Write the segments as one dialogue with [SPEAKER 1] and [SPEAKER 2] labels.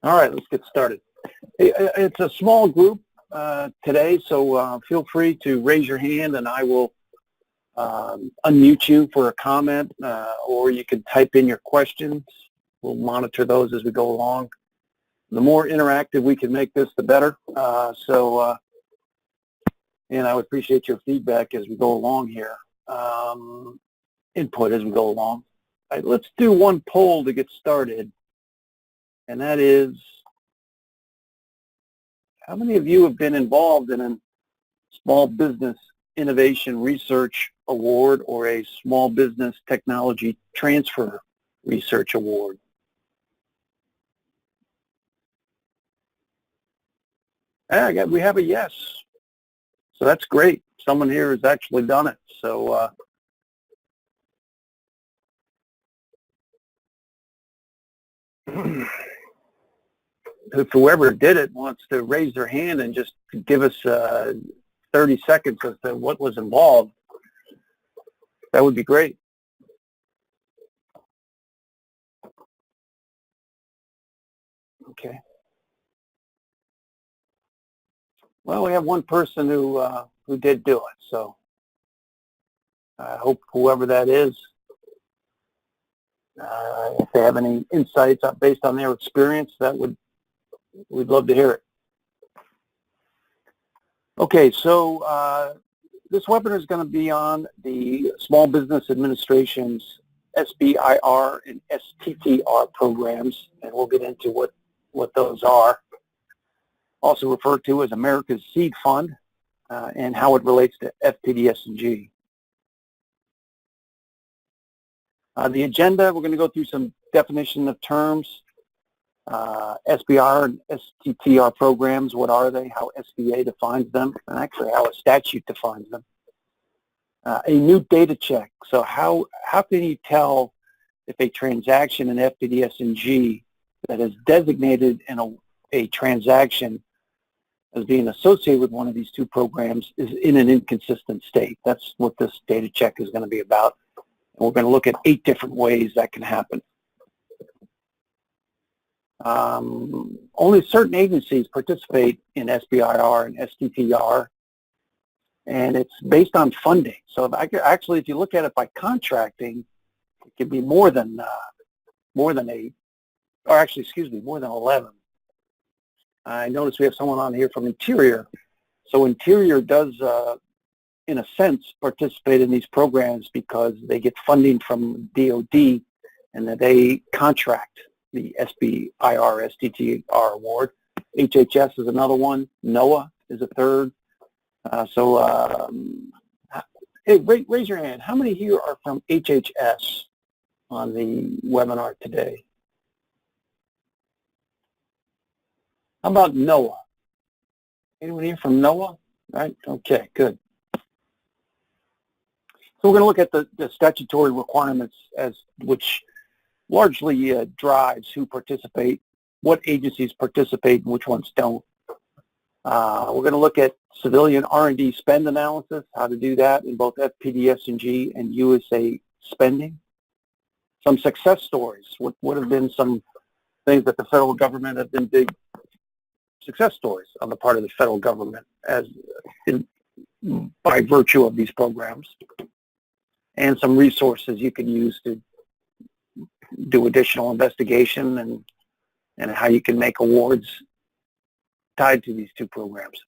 [SPEAKER 1] All right, let's get started. It's a small group today, so feel free to raise your hand and I will unmute you for a comment, or you can type in your questions. We'll monitor those as we go along. The more interactive we can make this, the better. And I would appreciate your feedback as we go along here, input as we go along. All right, let's do one poll to get started, and that is, how many of you have been involved in a Small Business Innovation Research Award or a Small Business Technology Transfer Research Award? We have a yes. So that's great. Someone here has actually done it. So if whoever did it wants to raise their hand and just give us 30 seconds as to what was involved, that would be great. Okay. Well, we have one person who did do it, so I hope whoever that is, if they have any insights based on their experience, we'd love to hear it. Okay, so this webinar is going to be on the Small Business Administration's SBIR and STTR programs, and we'll get into what those are. Also referred to as America's Seed Fund, and how it relates to FPDS-NG. The agenda, we're going to go through some definition of terms. SBIR and STTR programs, what are they, how SBA defines them, and actually how a statute defines them. A new data check, so how can you tell if a transaction in FPDS-NG that is designated in a transaction as being associated with one of these two programs is in an inconsistent state? That's what this data check is going to be about. And we're going to look at 8 different ways that can happen. Only certain agencies participate in SBIR and STTR, and it's based on funding. So if you look at it by contracting, it can be more than 8, or actually, excuse me, more than 11. I notice we have someone on here from Interior. So Interior does, in a sense, participate in these programs because they get funding from DOD and that they contract the SBIR, STTR award. HHS is another one. NOAA is a third. Hey, raise your hand. How many here are from HHS on the webinar today? How about NOAA? Anyone here from NOAA? Right? Okay, good. So we're going to look at the statutory requirements which largely drives who participate, what agencies participate, and which ones don't. We're going to look at civilian R&D spend analysis, how to do that in both FPDS-NG and USA spending. Some success stories. What have been some things that the federal government have been big success stories on the part of the federal government by virtue of these programs, and some resources you can use to do additional investigation and how you can make awards tied to these two programs.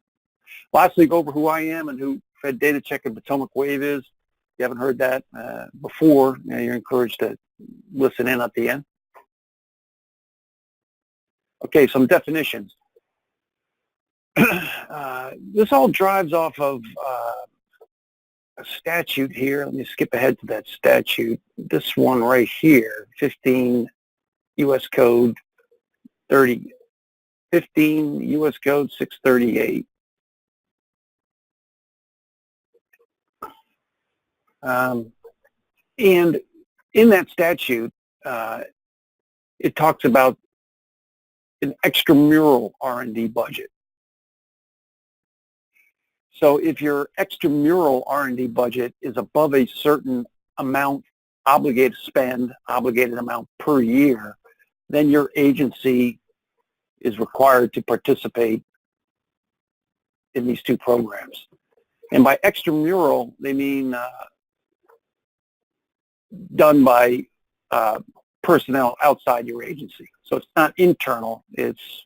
[SPEAKER 1] Lastly, go over who I am and who Fed Data Check and Potomac Wave is. If you haven't heard that before, you're encouraged to listen in at the end. Okay, some definitions. This all drives off of a statute here. Let me skip ahead to that statute. This one right here, 15 U.S. Code 15 U.S. Code 638. And in that statute, it talks about an extramural R&D budget. So if your extramural R&D budget is above a certain amount, obligated amount per year, then your agency is required to participate in these two programs. And by extramural, they mean done by personnel outside your agency. So it's not internal, it's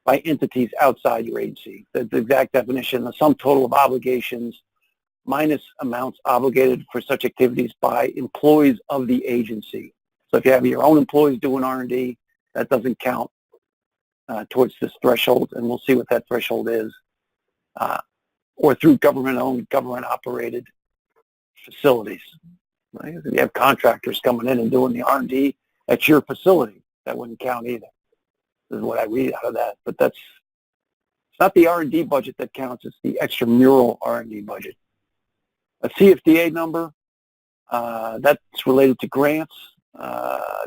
[SPEAKER 1] by entities outside your agency. The exact definition, the sum total of obligations minus amounts obligated for such activities by employees of the agency. So if you have your own employees doing R&D, that doesn't count towards this threshold, and we'll see what that threshold is. Or through government-owned, government-operated facilities. Right? If you have contractors coming in and doing the R&D at your facility, that wouldn't count either. This is what I read out of that. But it's not the R&D budget that counts, it's the extramural R&D budget. A CFDA number, that's related to grants,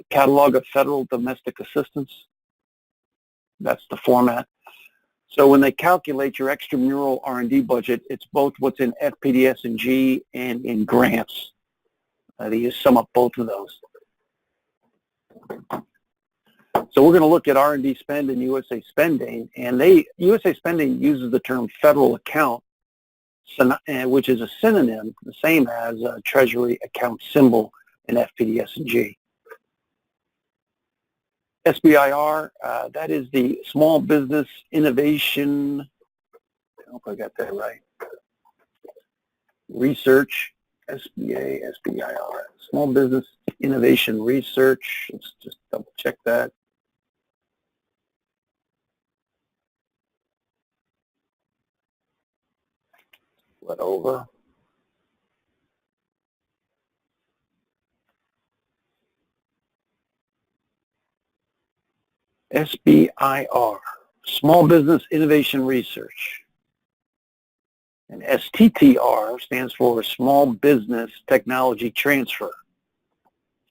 [SPEAKER 1] catalog of federal domestic assistance. That's the format. So when they calculate your extramural R&D budget, it's both what's in FPDS-NG and in grants. They sum up both of those. So we're going to look at R&D spend and USA spending, and USA spending uses the term federal account, which is a synonym, the same as a Treasury account symbol in FPDS-NG. SBIR, that is the Small Business Innovation, I hope I got that right, Research, SBIR, Small Business Innovation Research. Let's just double check that. Flip over. SBIR, Small Business Innovation Research. And STTR stands for Small Business Technology Transfer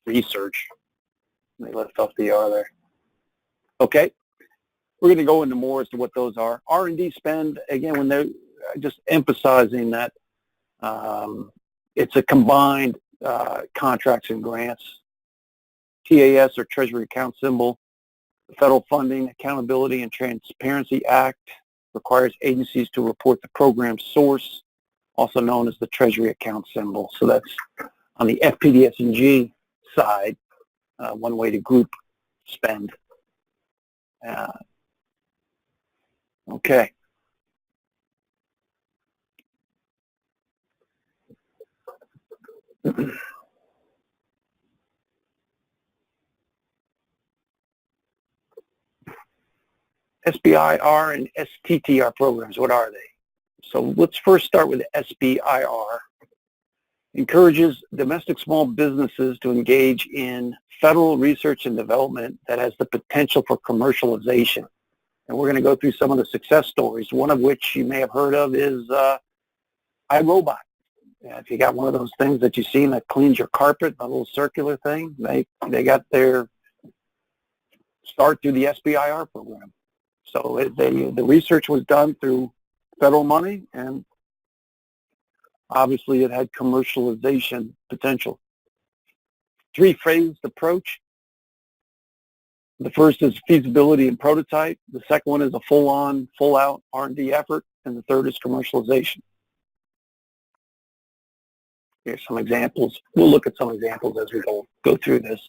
[SPEAKER 1] Research. They left off the R there. Okay, we're going to go into more as to what those are. R&D spend, again, when they're just emphasizing that it's a combined contracts and grants. TAS, or Treasury account symbol. The Federal Funding, Accountability, and Transparency Act requires agencies to report the program source, also known as the Treasury account symbol. So that's on the FPDS-NG side, one way to group spend. Okay. SBIR and STTR programs, what are they? So let's first start with SBIR. Encourages domestic small businesses to engage in federal research and development that has the potential for commercialization. And we're going to go through some of the success stories, one of which you may have heard of is iRobot. If you got one of those things that you've seen that cleans your carpet, a little circular thing, they got their start through the SBIR program. So the research was done through federal money, and obviously it had commercialization potential. Three-phased approach. The first is feasibility and prototype. The second one is a full-on, full-out R&D effort, and the third is commercialization. Here's some examples. We'll look at some examples as we go through this.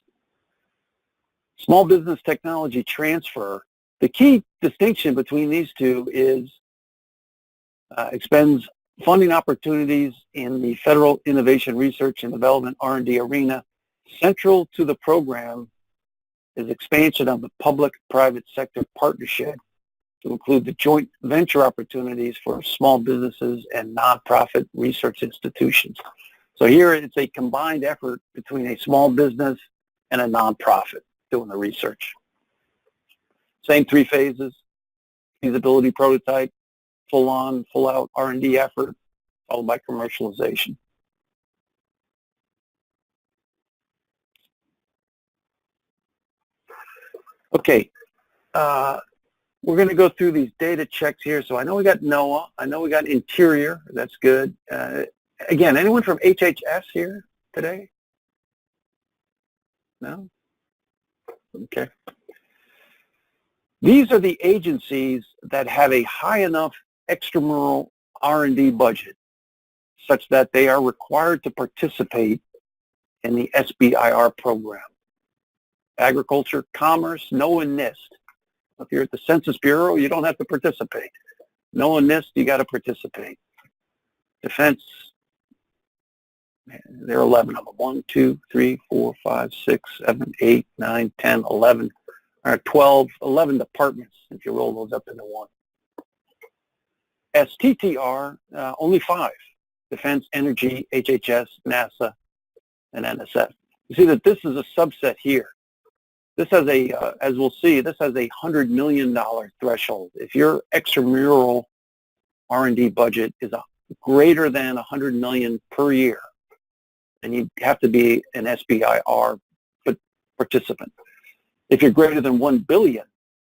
[SPEAKER 1] Small business technology transfer. The key distinction between these two is expends funding opportunities in the federal innovation research and development R&D arena. Central to the program is expansion of the public-private sector partnership to include the joint venture opportunities for small businesses and nonprofit research institutions. So here it's a combined effort between a small business and a nonprofit doing the research. Same three phases: feasibility, prototype, full-on, full-out R&D effort, followed by commercialization. Okay, we're going to go through these data checks here. So I know we got NOAA. I know we got Interior. That's good. Again, anyone from HHS here today? No? Okay. These are the agencies that have a high enough extramural R&D budget such that they are required to participate in the SBIR program. Agriculture, Commerce, NOAA, and NIST. If you're at the Census Bureau, you don't have to participate. NOAA and NIST, you got to participate. Defense, there are 11 of them. 1, 2, 3, 4, 5, 6, 7, 8, 9, 10, 11, or 12, 11 departments if you roll those up into one. STTR, only 5. Defense, Energy, HHS, NASA, and NSF. You see that this is a subset here. This has a, as we'll see, this has a $100 million threshold. If your extramural R&D budget is greater than $100 million per year, then you have to be an SBIR participant. If you're greater than $1 billion,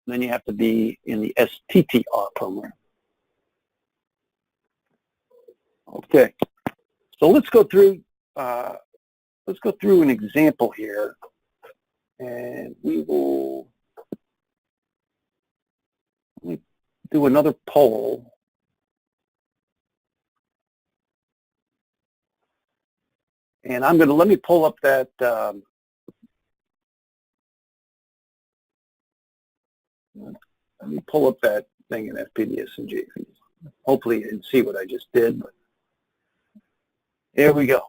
[SPEAKER 1] then you have to be in the STTR program. Okay, so let's go through an example here, and we will do another poll. And I'm going to, let me pull up that, let me pull up that thing in FPDS-NG. Hopefully you didn't see what I just did. But here we go.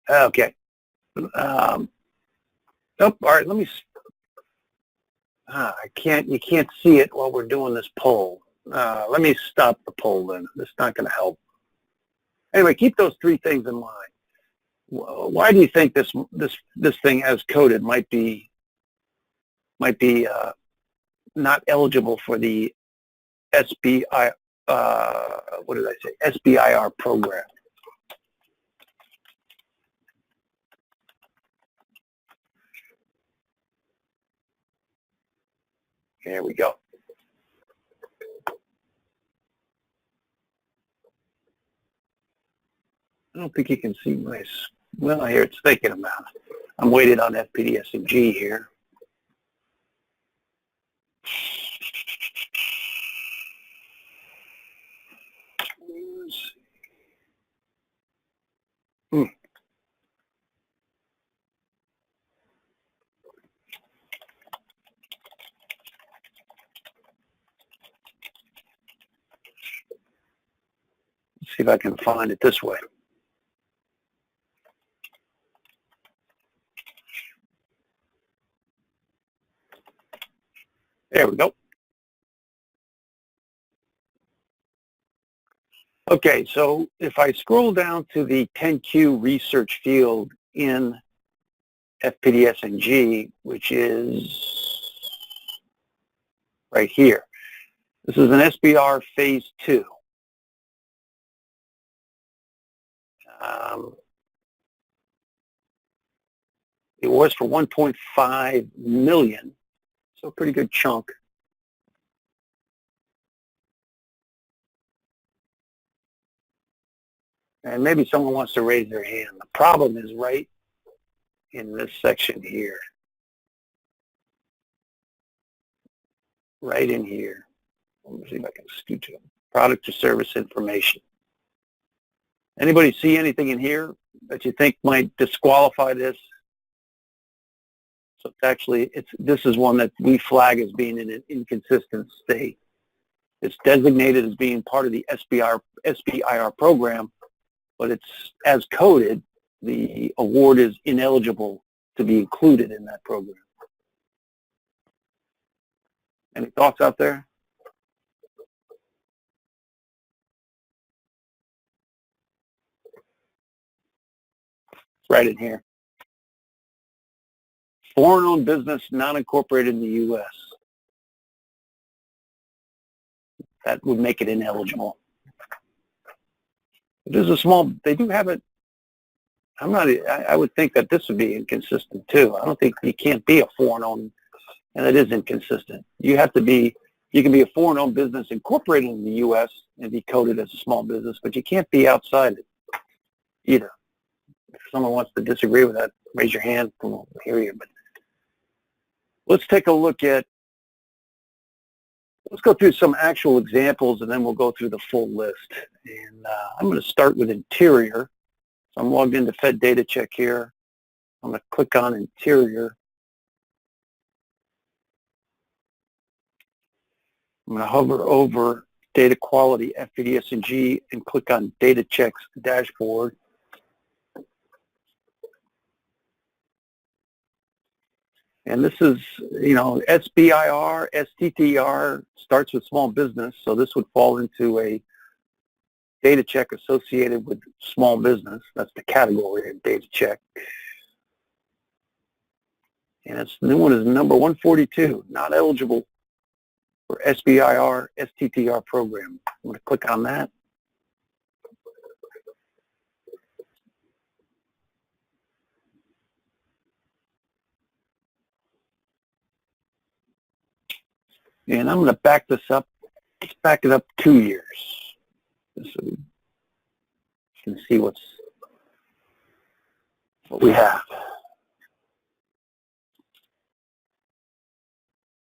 [SPEAKER 1] Okay. Oh, all right, let me, you can't see it while we're doing this poll. Let me stop the poll then. It's not going to help. Anyway, keep those 3 things in mind. Why do you think this thing as coded might be not eligible for the SBIR program? Here we go. I don't think you can see my, well, here it's thinking about it. I'm waiting on FPDS-NG here. Let's see if I can find it this way. There we go. Okay, so if I scroll down to the 10Q research field in FPDS-NG, which is right here. This is an SBIR phase 2. It was for 1.5 million, so a pretty good chunk. And maybe someone wants to raise their hand. The problem is right in this section here. Right in here. Let me see if I can scoot to product or service information. Anybody see anything in here that you think might disqualify this? So it's actually, this is one that we flag as being in an inconsistent state. It's designated as being part of the SBIR program, but it's as coded, the award is ineligible to be included in that program. Any thoughts out there? It's right in here. Foreign-owned business not incorporated in the U.S. That would make it ineligible. There's a small, they do have it. I would think that this would be inconsistent too. I don't think you can't be a foreign-owned, and it is inconsistent. You have to be, you can be a foreign-owned business incorporated in the U.S. and be coded as a small business, but you can't be outside it either. If someone wants to disagree with that, raise your hand and we'll hear you. But Let's take a look at, let's go through some actual examples and then we'll go through the full list. And I'm going to start with interior. So I'm logged into Fed Data Check here. I'm going to click on interior. I'm going to hover over data quality FPDS-NG and click on Data Checks Dashboard. And this is, SBIR, STTR starts with small business, so this would fall into a data check associated with small business. That's the category of data check. And the new one is number 142, not eligible for SBIR, STTR program. I'm going to click on that. And I'm going to back this up. Let's back it up 2 years. So you can see what we have.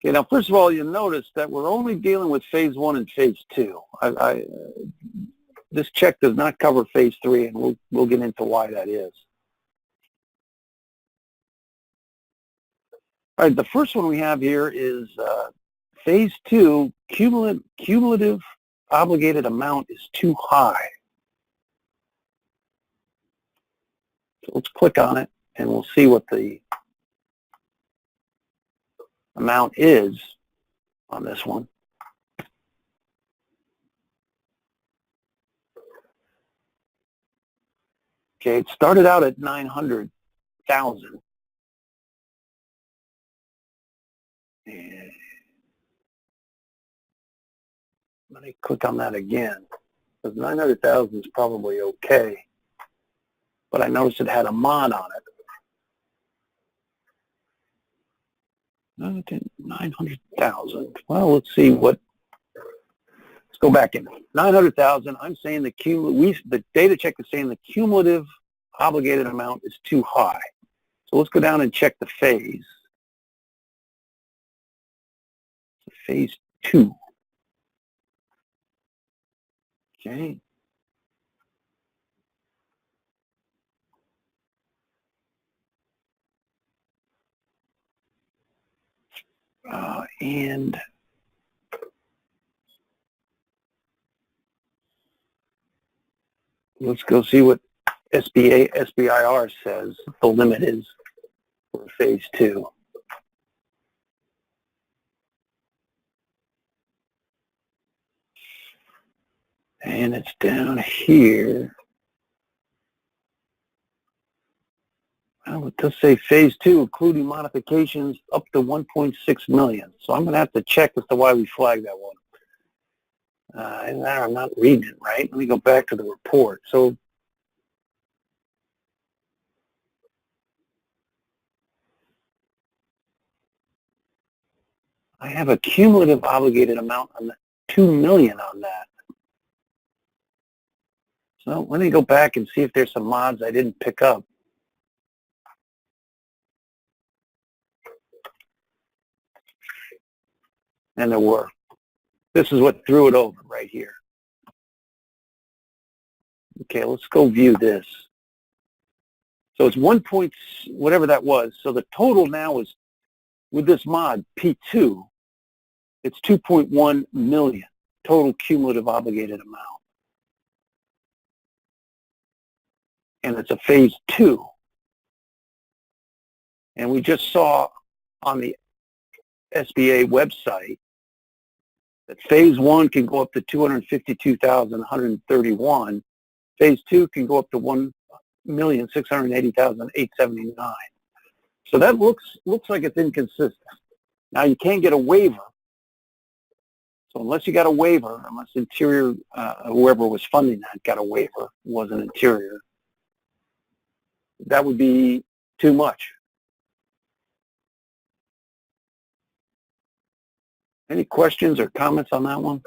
[SPEAKER 1] Okay, now first of all, you'll notice that we're only dealing with phase 1 and phase 2. This check does not cover phase 3, and we'll get into why that is. All right, the first one we have here is phase 2, cumulative obligated amount is too high. So let's click on it, and we'll see what the amount is on this one. Okay, it started out at 900,000. And let me click on that again, because 900,000 is probably okay. But I noticed it had a mod on it. 900,000. Well, let's see what. Let's go back in. 900,000. I'm saying the data check is saying the cumulative obligated amount is too high. So let's go down and check the phase. Phase 2. Okay. And let's go see what SBIR says the limit is for phase 2. And it's down here. Well, it does say phase 2, including modifications up to 1.6 million. So I'm going to have to check as to why we flagged that one. And now I'm not reading it right. Let me go back to the report. So I have a cumulative obligated amount on 2 million on that. So let me go back and see if there's some mods I didn't pick up. And there were. This is what threw it over right here. Okay, let's go view this. So it's 1 point, whatever that was. So the total now is, with this mod, P2, it's 2.1 million total cumulative obligated amount. And it's a phase 2. And we just saw on the SBA website that phase 1 can go up to 252,131. Phase 2 can go up to 1,680,879. So that looks like it's inconsistent. Now you can't get a waiver. So unless you got a waiver, unless Interior, whoever was funding that got a waiver, wasn't Interior, that would be too much. Any questions or comments on that one?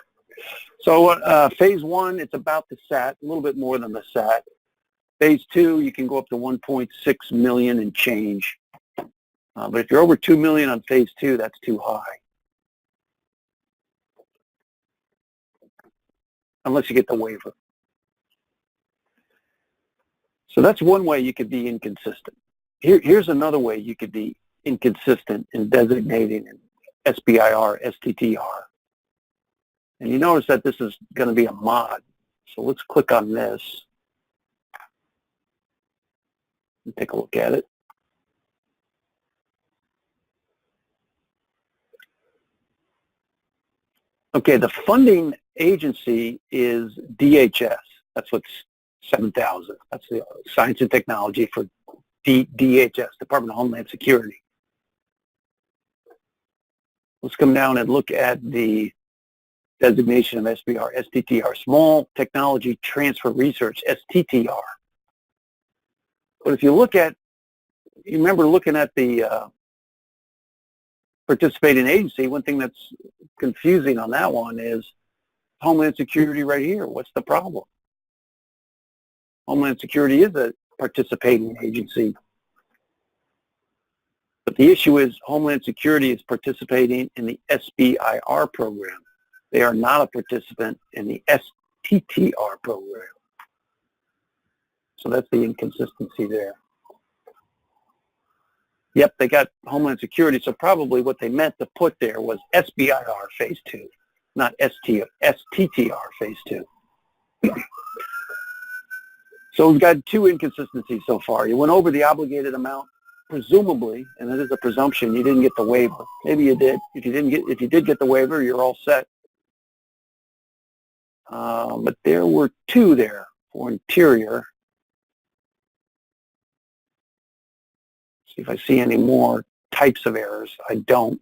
[SPEAKER 1] So phase 1, it's about the SAT, a little bit more than the SAT. Phase 2, you can go up to 1.6 million and change. But if you're over 2 million on phase 2, that's too high. Unless you get the waiver. So that's one way you could be inconsistent. Here's another way you could be inconsistent in designating an SBIR, STTR. And you notice that this is going to be a mod. So let's click on this and take a look at it. Okay, the funding agency is DHS. That's what's 7,000. That's the Science and Technology for DHS, Department of Homeland Security. Let's come down and look at the designation of SBIR, STTR, Small Technology Transfer Research, STTR. But if you look at, you remember looking at the participating agency, one thing that's confusing on that one is Homeland Security right here. What's the problem? Homeland Security is a participating agency. But the issue is Homeland Security is participating in the SBIR program. They are not a participant in the STTR program. So that's the inconsistency there. Yep, they got Homeland Security, so probably what they meant to put there was SBIR phase 2, not STTR phase 2. So we've got two inconsistencies so far. You went over the obligated amount, presumably, and it is a presumption, you didn't get the waiver. Maybe you did. If you did get the waiver, you're all set. But there were two there for interior. See if I see any more types of errors. I don't.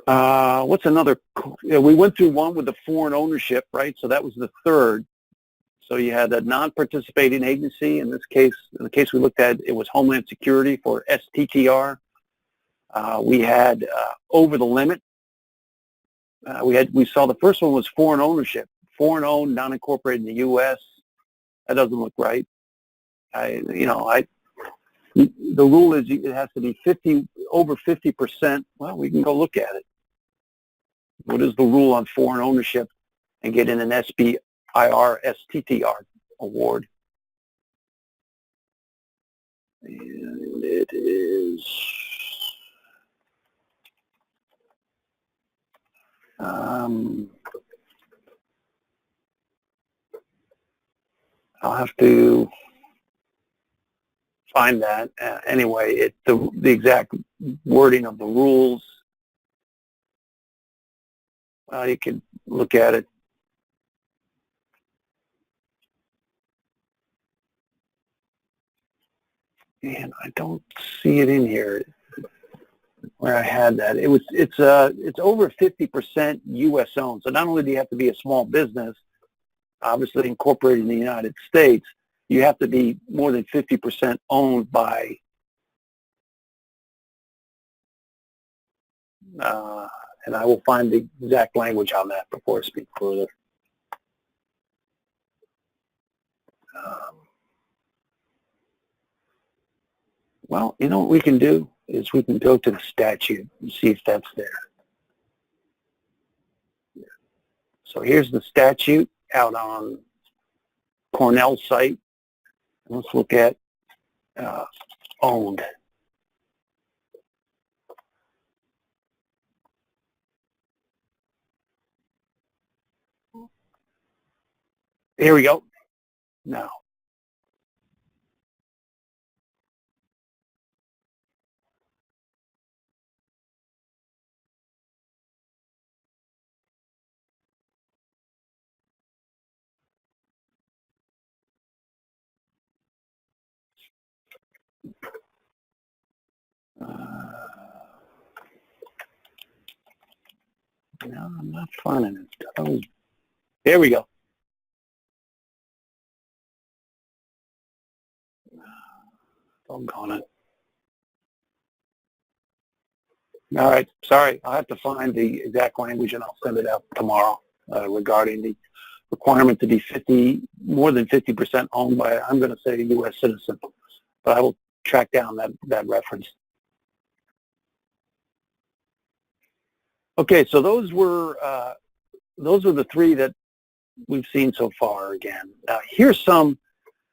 [SPEAKER 1] What's another? We went through one with the foreign ownership, right? So that was the third. So you had a non-participating agency. In this case, in the case we looked at, it was Homeland Security for STTR. We had over the limit. We saw the first one was foreign ownership, foreign owned, non-incorporated in the U.S. That doesn't look right. The rule is it has to be over 50%. Well, we can go look at it. What is the rule on foreign ownership and getting an SBIR, STTR award? And it is I'll have to find that. Anyway, the exact wording of the rules. You can look at it. And I don't see it in here where I had that. It's over 50% U.S. owned. So not only do you have to be a small business, obviously incorporated in the United States, you have to be more than 50% owned by and I will find the exact language on that before I speak further. Well, you know what we can do is we can go to the statute and see if that's there. So here's the statute out on Cornell's site. Let's look at owned. Here we go. Now. No, I'm not finding it. Oh, there we go. Doggone it. All right. Sorry, I'll have to find the exact language and I'll send it out tomorrow regarding the requirement to be more than 50% owned by, I'm going to say, a U.S. citizen. But I will track down that reference. Okay, so those were the three that we've seen so far. Again, here's some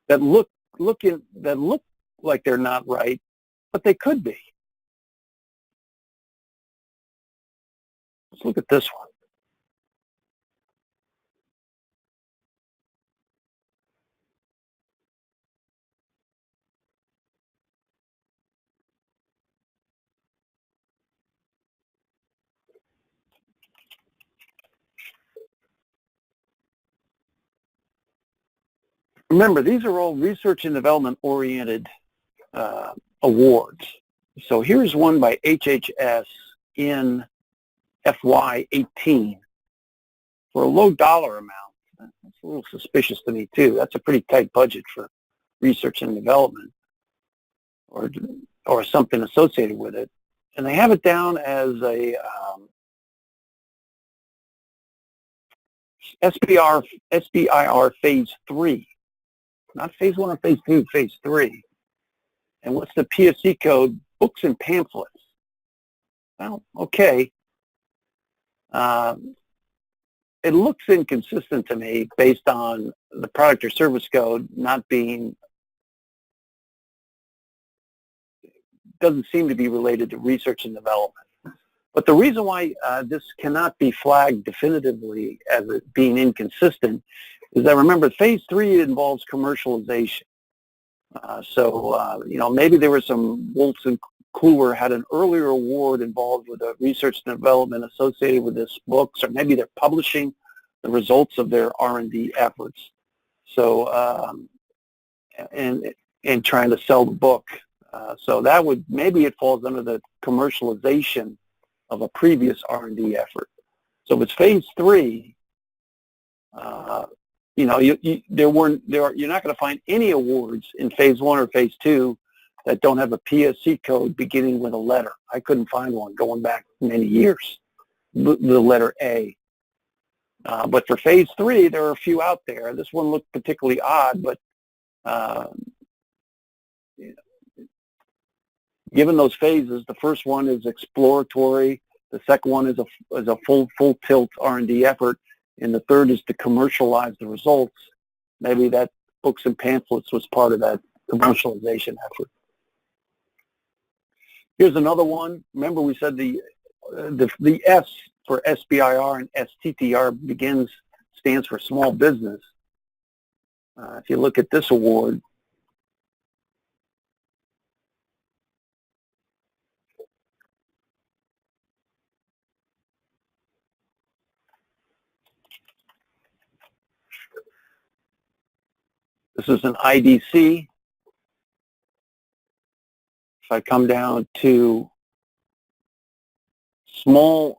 [SPEAKER 1] that look like they're not right, but they could be. Let's look at this one. Remember, these are all research and development oriented awards. So here's one by HHS in FY18 for a low dollar amount. That's a little suspicious to me too. That's a pretty tight budget for research and development or something associated with it. And they have it down as a SBIR phase 3. Not phase 1 or phase 2, phase 3. And what's the PSC code? Books and pamphlets. Well, okay. It looks inconsistent to me based on the product or service code doesn't seem to be related to research and development. But the reason why this cannot be flagged definitively as it being inconsistent is that, remember, phase 3 involves commercialization. Maybe there were some Woltz and Kluwer had an earlier award involved with the research and development associated with this books, or maybe they're publishing the results of their R&D efforts. So, and trying to sell the book. So that maybe it falls under the commercialization of a previous R&D effort. So if it's phase 3, you're not going to find any awards in phase 1 or phase 2 that don't have a PSC code beginning with a letter. I couldn't find one going back many years, the letter A. But for phase 3, there are a few out there. This one looked particularly odd, but given those phases, the first one is exploratory, the second one is a full tilt R&D effort, and the third is to commercialize the results. Maybe that books and pamphlets was part of that commercialization effort. Here's another one. Remember, we said the S for SBIR and STTR stands for small business. If you look at this award, this is an IDC. If I come down to small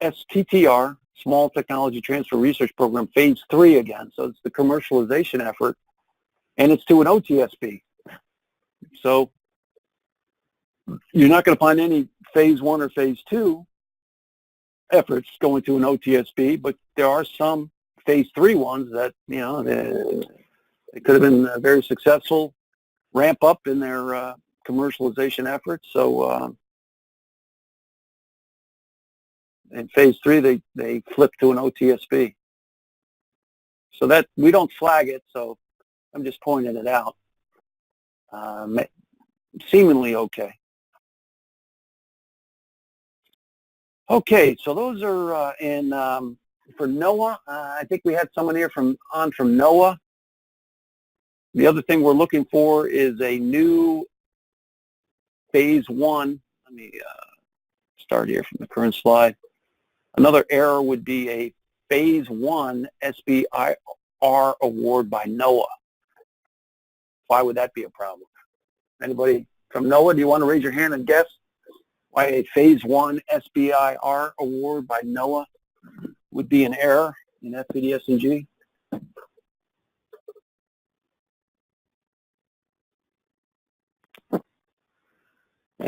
[SPEAKER 1] STTR, Small Technology Transfer Research Program, phase 3 again. So it's the commercialization effort, and it's to an OTSP. So you're not going to find any phase 1 or phase 2 efforts going to an OTSP, but there are some phase 3 ones that, they could have been very successful, ramp up in their commercialization efforts. So in phase 3, they flip to an OTSP. So that we don't flag it, so I'm just pointing it out. Seemingly okay. Okay, so those are for NOAA. I think we had someone here from NOAA. The other thing we're looking for is a new phase 1. Let me start here from the current slide. Another error would be a phase 1 SBIR award by NOAA. Why would that be a problem? Anybody from NOAA, do you want to raise your hand and guess why a phase 1 SBIR award by NOAA would be an error in FPDS-NG?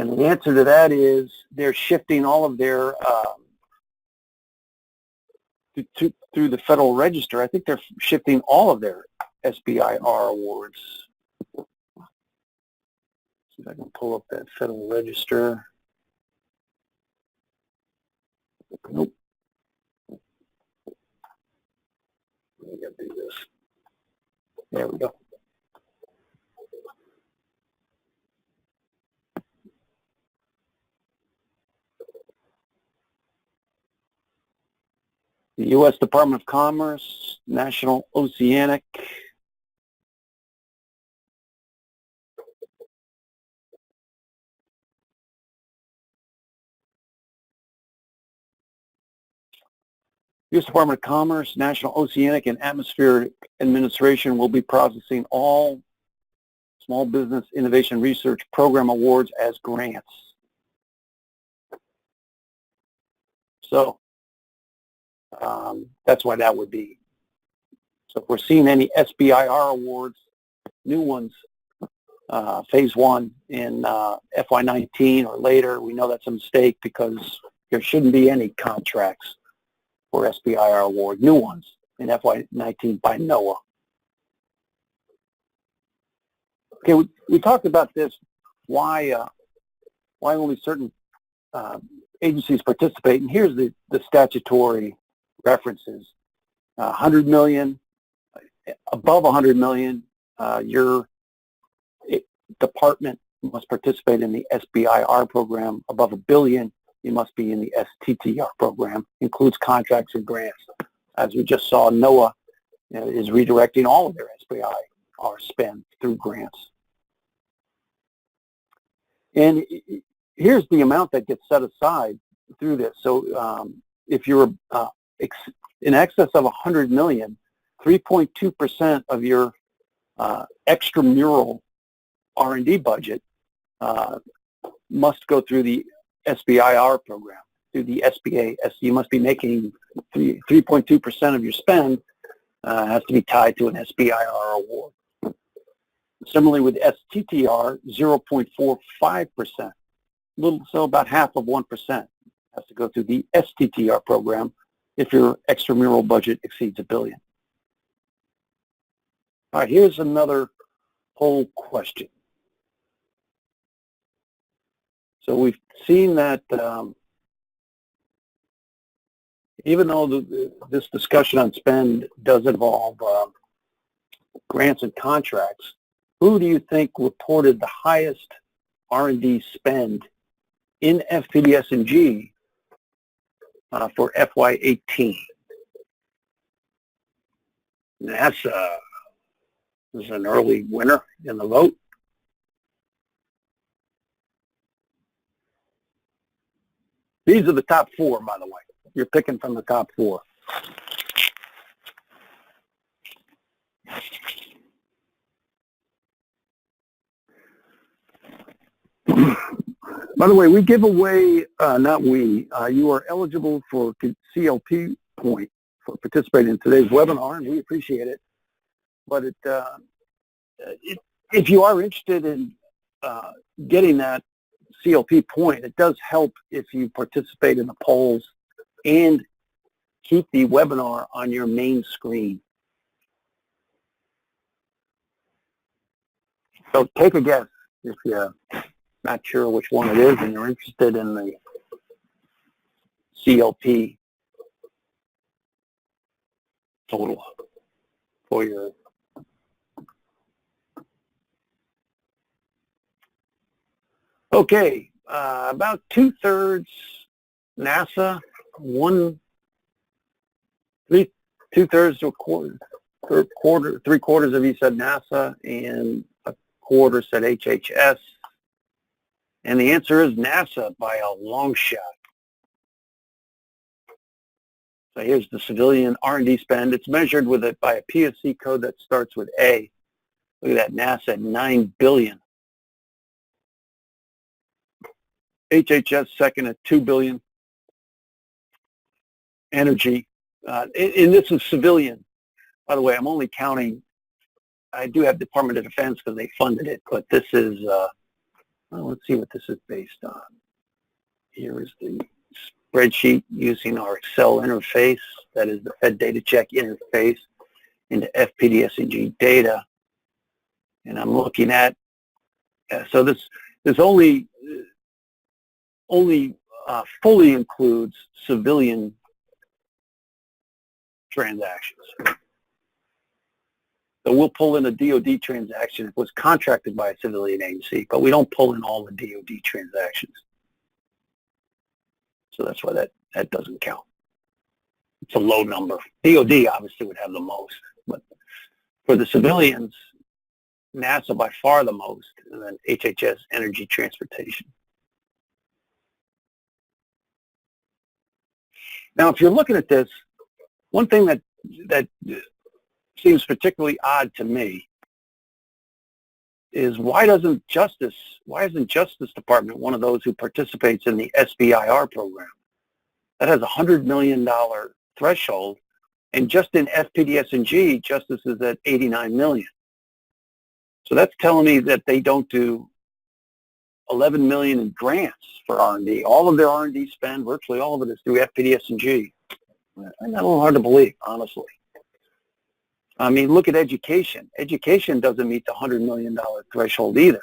[SPEAKER 1] And the answer to that is they're shifting all of their, through the Federal Register, I think they're shifting all of their SBIR awards. See if I can pull up that Federal Register. Nope. We gotta do this. There we go. The U.S. Department of Commerce, National Oceanic, U.S. Department of Commerce, National Oceanic and Atmospheric Administration will be processing all Small Business Innovation Research Program awards as grants. So that's why that would be. So if we're seeing any SBIR awards, new ones, phase one in FY19 or later, we know that's a mistake because there shouldn't be any contracts for SBIR award, new ones in FY19 by NOAA. Okay, we talked about this, why only certain agencies participate, and here's the statutory references. 100 million, above 100 million, your department must participate in the SBIR program. Above $1 billion, you must be in the STTR program. Includes contracts and grants. As we just saw, NOAA is redirecting all of their SBIR spend through grants. And here's the amount that gets set aside through this. So if you're in excess of 100 million, 3.2% of your extramural R&D budget must go through the SBIR program, through the SBA. You must be making 3.2% of your spend has to be tied to an SBIR award. Similarly with STTR, 0.45%, so about half of 1% has to go through the STTR program if your extramural budget exceeds $1 billion. All right, here's another whole question. So we've seen that even though this discussion on spend does involve grants and contracts, who do you think reported the highest R&D spend in FPDS-NG for FY18? NASA is an early winner in the vote. These are the top four, by the way. You're picking from the top four. By the way, we give away, you are eligible for CLP point for participating in today's webinar, and we appreciate it. But if you are interested in getting that CLP point, it does help if you participate in the polls and keep the webinar on your main screen. So take a guess if you're not sure which one it is and you're interested in the CLP total for your okay, about 2/3 NASA, 2/3 to a quarter, 3/4 of you said NASA, and a quarter said HHS. And the answer is NASA by a long shot. So here's the civilian R&D spend. It's measured by a PSC code that starts with A. Look at that, NASA at $9 billion. HHS second at $2 billion. Energy, and this is civilian. By the way, I'm only counting, I do have Department of Defense because they funded it, but this is Well, let's see what this is based on. Here is the spreadsheet using our Excel interface, that is the Fed Data Check interface, into FPDS-NG data. And I'm looking at, so this only fully includes civilian transactions. So we'll pull in a DoD transaction if it was contracted by a civilian agency, but we don't pull in all the DoD transactions. So that's why that doesn't count. It's a low number. DoD obviously would have the most, but for the civilians, NASA by far the most, and then HHS, Energy Transportation. Now, if you're looking at this, one thing that seems particularly odd to me is why isn't Justice Department one of those who participates in the SBIR program? That has a $100 million threshold, and just in FPDS-NG, Justice is at $89 million. So that's telling me that they don't do $11 million in grants for R&D. All of their R&D spend, virtually all of it, is through FPDS-NG. That's a little hard to believe, honestly. I mean, look at education. Education doesn't meet the $100 million threshold either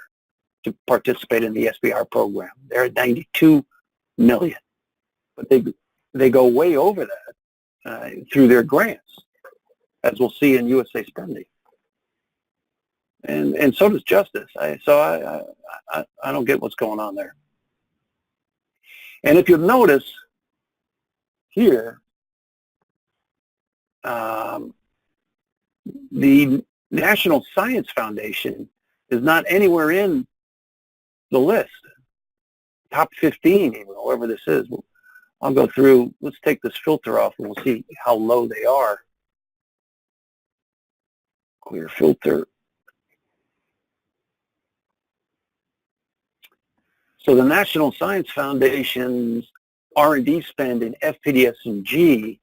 [SPEAKER 1] to participate in the SBIR program. They're at $92 million. But they go way over that through their grants, as we'll see in USA spending. And so does Justice. So I don't get what's going on there. And if you'll notice here, the National Science Foundation is not anywhere in the list. Top 15, even, whoever this is. I'll go through, let's take this filter off and we'll see how low they are. Clear filter. So the National Science Foundation's R&D spend in FPDS-NG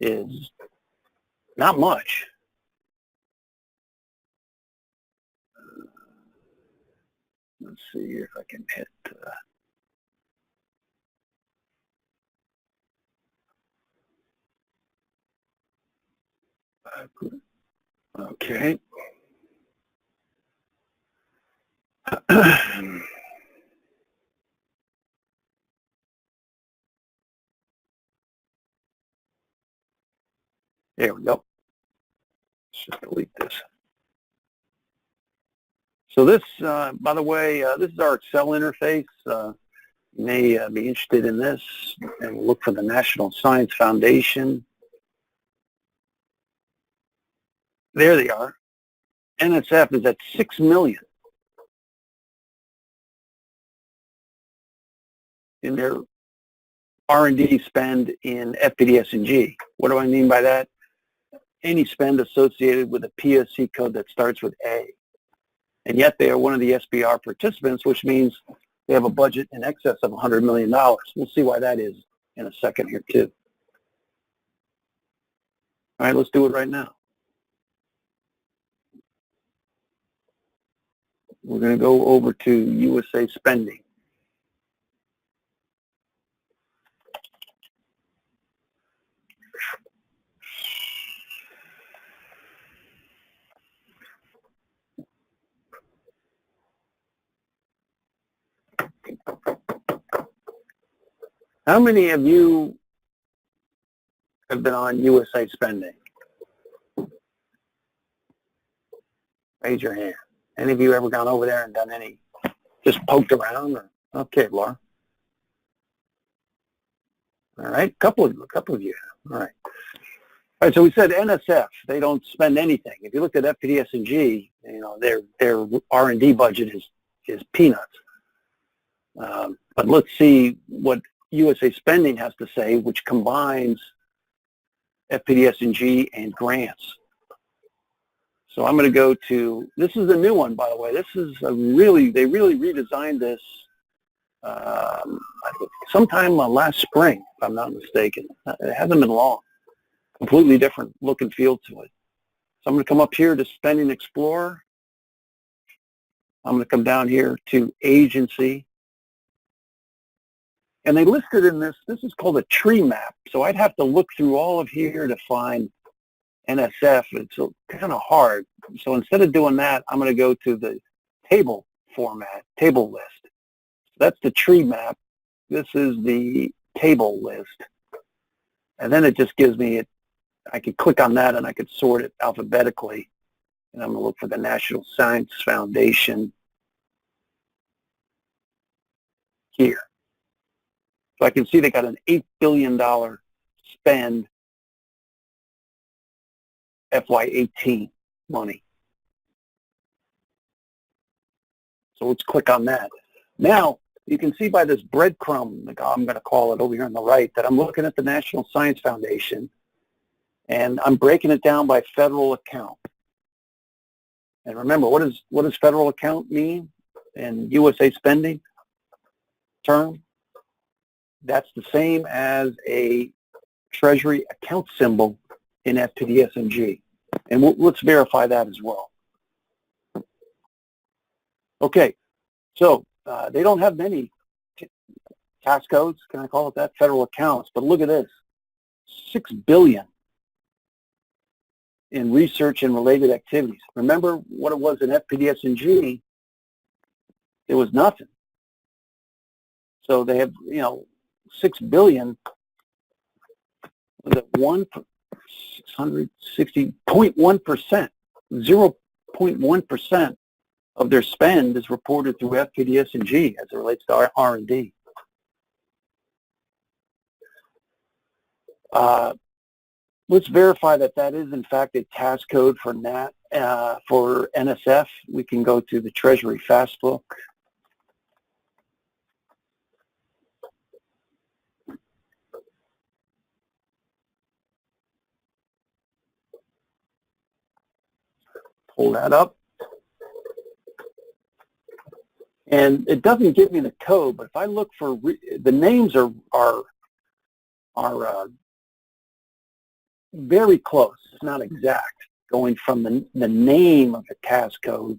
[SPEAKER 1] is not much. Let's see if I can hit. Okay. There we go. Let's just delete this. So this, by the way, this is our Excel interface. You may be interested in this, and look for the National Science Foundation. There they are. NSF is at $6 million in their R&D spend in FPDS-NG. What do I mean by that? Any spend associated with a PSC code that starts with A. And yet they are one of the SBIR participants, which means they have a budget in excess of $100 million. We'll see why that is in a second here too. All right, let's do it right now. We're going to go over to USA spending. How many of you have been on USA spending? Raise your hand. Any of you ever gone over there and done any, just poked around? Or, okay, Laura. All right, a couple of you have. All right. All right, so we said NSF, they don't spend anything. If you look at FPDS-NG, you know, their R&D budget is peanuts. But let's see what USA spending has to say, which combines FPDS-NG and grants. So I'm going to go to, this is a new one, by the way. This is they really redesigned this sometime last spring, if I'm not mistaken. It hasn't been long. Completely different look and feel to it. So I'm going to come up here to Spending Explorer. I'm going to come down here to agency. And they listed in this is called a tree map. So I'd have to look through all of here to find NSF. It's kind of hard. So instead of doing that, I'm going to go to the table format, table list. So that's the tree map. This is the table list. And then it just gives me it. I could click on that and I could sort it alphabetically. And I'm going to look for the National Science Foundation here. So I can see they got an $8 billion spend FY18 money. So let's click on that. Now, you can see by this breadcrumb, I'm going to call it over here on the right, that I'm looking at the National Science Foundation, and I'm breaking it down by federal account. And remember, what does federal account mean in USA spending term? That's the same as a Treasury account symbol in FPDS-NG. And let's verify that as well. Okay, so they don't have many tax codes, can I call it that, federal accounts, but look at this, $6 billion in research and related activities. Remember what it was in FPDS-NG? It was nothing. So they have, you know, $6 billion, that 660.1%, 0.1% of their spend is reported through FPDS-NG as it relates to R&D. Let's verify that that is in fact a task code for for NSF. We can go to the Treasury Fastbook. Pull that up. And it doesn't give me the code, but if I look for, the names are very close. It's not exact, going from the name of the task code,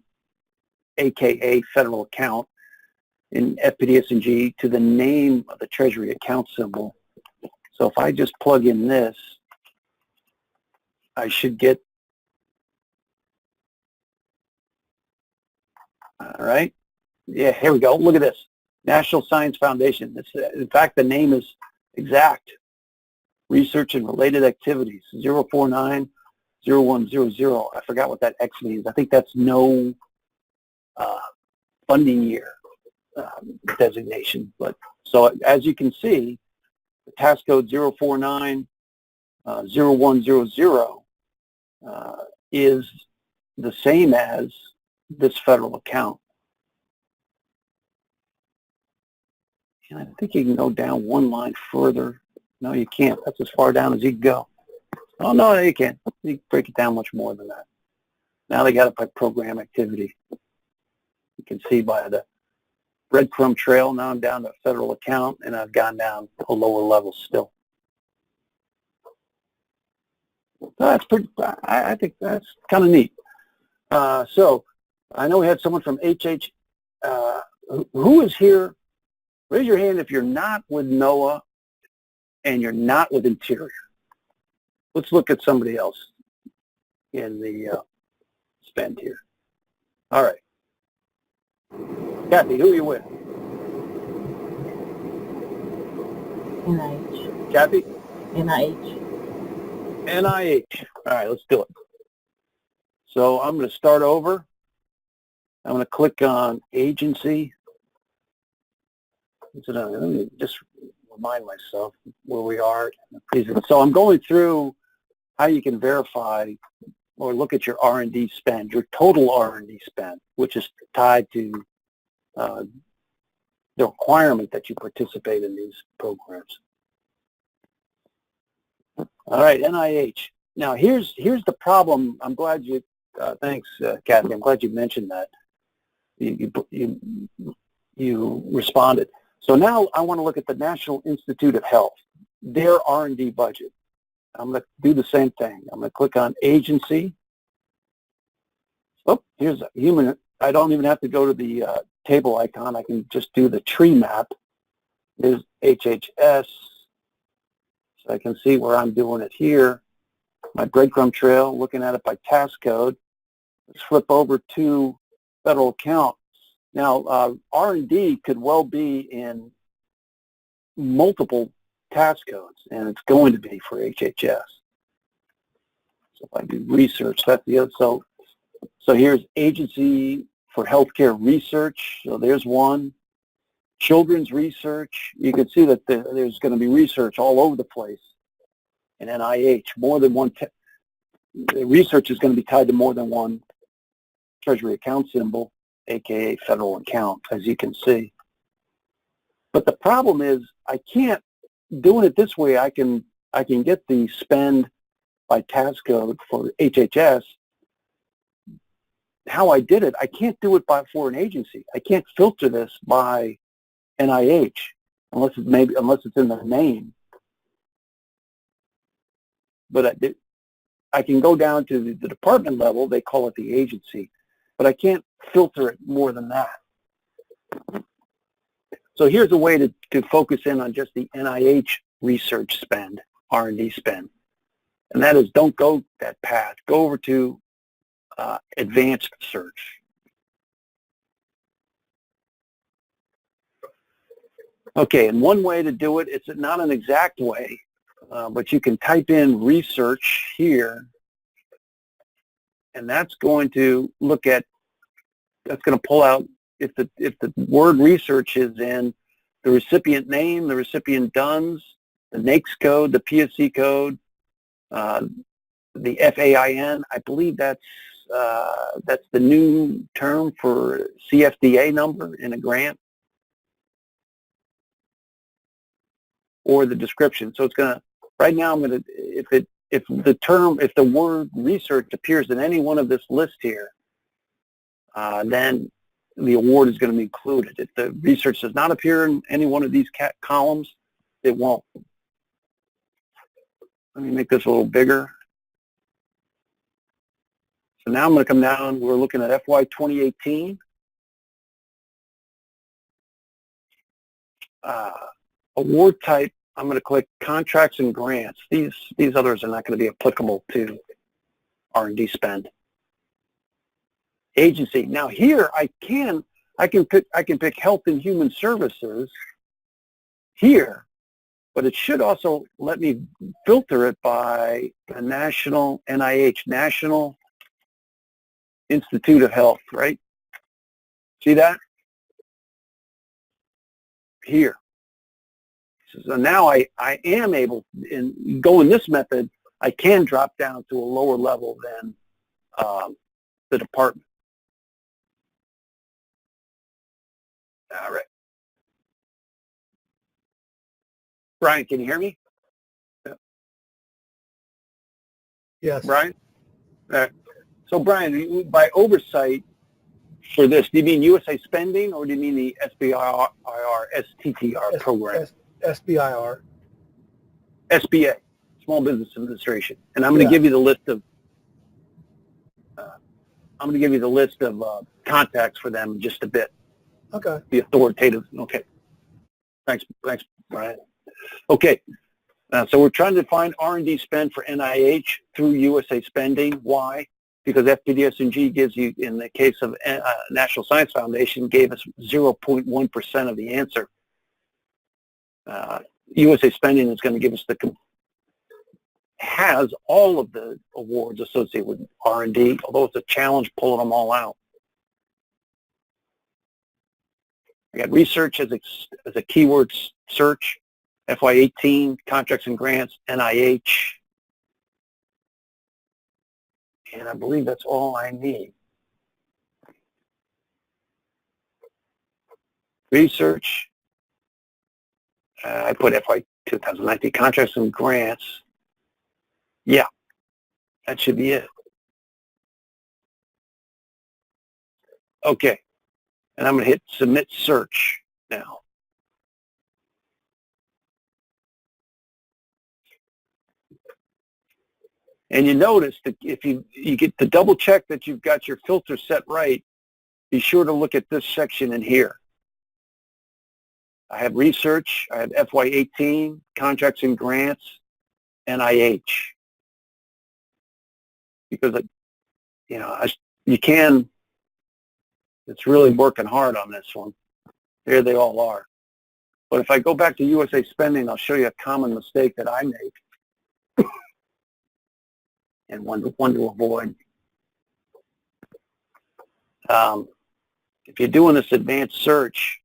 [SPEAKER 1] aka federal account in FPDS-NG, to the name of the Treasury account symbol. So if I just plug in this, I should get, all right. Yeah, here we go. Look at this. National Science Foundation. In fact, the name is exact. Research and related activities, 049-0100. I forgot what that X means. I think that's no funding year designation. But so as you can see, the task code 049-0100 is the same as this federal account. And I think you can go down one line further. No, you can't. That's as far down as you can go. Oh, no, you can't. You can break it down much more than that. Now they got it by program activity. You can see by the breadcrumb trail, now I'm down to federal account, and I've gone down a lower level still. So that's pretty, I think that's kind of neat. So I know we had someone from HH. Who is here? Raise your hand if you're not with NOAA and you're not with Interior. Let's look at somebody else in the spend here. All right. Kathy, who are you with?
[SPEAKER 2] NIH.
[SPEAKER 1] Kathy?
[SPEAKER 2] NIH.
[SPEAKER 1] NIH. All right, let's do it. So I'm going to start over. I'm going to click on agency. Let me just remind myself where we are. So I'm going through how you can verify or look at your R&D spend, your total R&D spend, which is tied to the requirement that you participate in these programs. All right, NIH. Now here's the problem. I'm glad you, thanks Kathy, I'm glad you mentioned that. You responded. So now I want to look at the National Institute of Health, their R&D budget. I'm going to do the same thing. I'm going to click on agency. Oh, here's Human I don't even have to go to the table icon. I can just do the tree map. There's HHS. So I can see where I'm doing it here. My breadcrumb trail, looking at it by task code. Let's flip over to federal account. Now, R&D could well be in multiple task codes, and it's going to be for HHS. So if I do research, that's the other. So here's Agency for Healthcare Research. So there's one. Children's research. You can see that there's going to be research all over the place. And NIH, more than one. The research is going to be tied to more than one Treasury account symbol, aka federal account, as you can see. But the problem is, I can't doing it this way. I can get the spend by task code for HHS. How I did it, I can't do it for an agency. I can't filter this by NIH unless it's in the name. But I can go down to the department level. They call it the agency, but I can't filter it more than that. So here's a way to focus in on just the NIH research spend, R&D spend, and that is, don't go that path. Go over to advanced search. Okay, and one way to do it, it's not an exact way, but you can type in research here, and that's going to pull out if the word research is in the recipient name, the recipient DUNS, the NAICS code, the PSC code, the FAIN. I believe that's the new term for CFDA number in a grant, or the description. So it's gonna, right now I'm gonna, if the word research appears in any one of this list here, then the award is going to be included. If the research does not appear in any one of these columns, it won't. Let me make this a little bigger. So now I'm going to come down. We're looking at FY 2018. Award type, I'm going to click contracts and grants. These others are not going to be applicable to R&D spend. Agency. Now here I can pick Health and Human Services here, but it should also let me filter it by the national NIH, National Institute of Health, right? See that? Here. So now I am able, in going this method, I can drop down to a lower level than the department. All right. Brian, can you hear me?
[SPEAKER 2] Yes.
[SPEAKER 1] Brian? All right. So Brian, by oversight for this, do you mean USA spending, or do you mean the SBIR, STTR program?
[SPEAKER 2] SBIR.
[SPEAKER 1] SBA, Small Business Administration. And I'm going to give you the list of contacts for them in just a bit.
[SPEAKER 2] Okay.
[SPEAKER 1] The authoritative. Okay. Thanks, Brian. Okay. So we're trying to find R&D spend for NIH through USA spending. Why? Because FPDS-NG gives you, in the case of National Science Foundation, gave us 0.1% of the answer. USA spending is going to give us has all of the awards associated with R&D, although it's a challenge pulling them all out. I got research as a keyword search, FY18, contracts and grants, NIH, and I believe that's all I need. Research, I put FY 2019, contracts and grants. Yeah, that should be it. Okay, and I'm going to hit submit search now. And you notice that if you get to double check that you've got your filter set right, be sure to look at this section in here. I have research, I have FY18, contracts and grants, NIH. Because, you can, it's really working hard on this one. There they all are. But if I go back to USA spending, I'll show you a common mistake that I make and one to avoid. If you're doing this advanced search,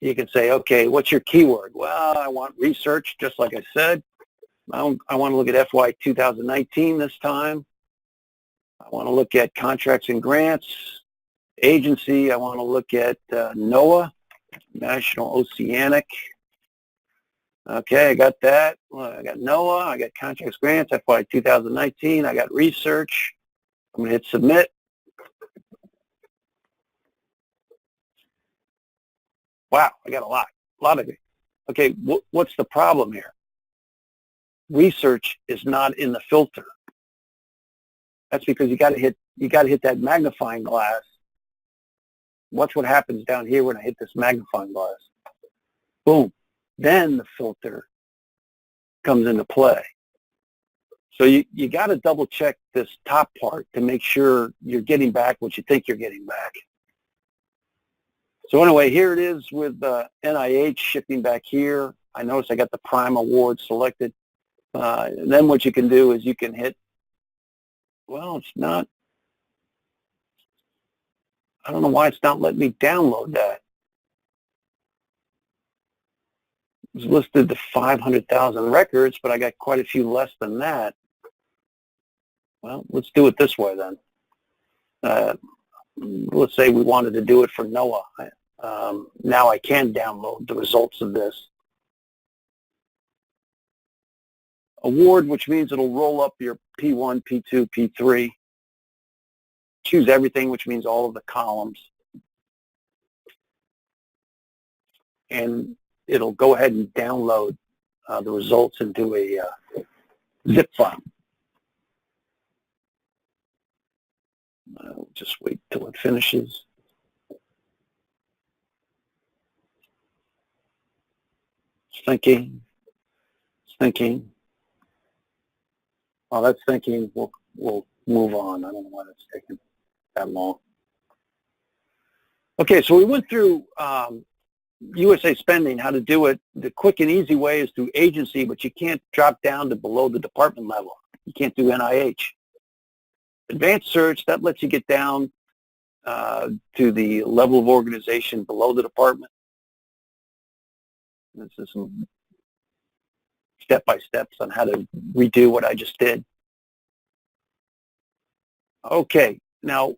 [SPEAKER 1] you can say, okay, what's your keyword? Well, I want research, just like I said. I want to look at FY 2019 this time. I want to look at contracts and grants. Agency, I want to look at NOAA, National Oceanic. Okay, I got that. Well, I got NOAA, I got contracts, grants, FY 2019. I got research. I'm going to hit submit. Wow, I got a lot of it. Okay, what's the problem here? Research is not in the filter. That's because you got to hit that magnifying glass. Watch what happens down here when I hit this magnifying glass. Boom. Then the filter comes into play. So you got to double check this top part to make sure you're getting back what you think you're getting back. So anyway, here it is with NIH shipping back here. I notice I got the prime award selected. And then what you can do is you can hit, well, it's not, I don't know why it's not letting me download that. It was listed to 500,000 records, but I got quite a few less than that. Well, let's do it this way then. Let's say we wanted to do it for NOAA. Now I can download the results of this. Award, which means it'll roll up your P1, P2, P3. Choose everything, which means all of the columns. And it'll go ahead and download the results into a zip file. Just wait till it finishes. It's thinking. It's thinking. While that's thinking, we'll move on. I don't know why that's taking that long. Okay, so we went through USA spending, how to do it. The quick and easy way is through agency, but you can't drop down to below the department level. You can't do NIH. Advanced search, that lets you get down to the level of organization below the department. This is some step-by-steps on how to redo what I just did. Okay, now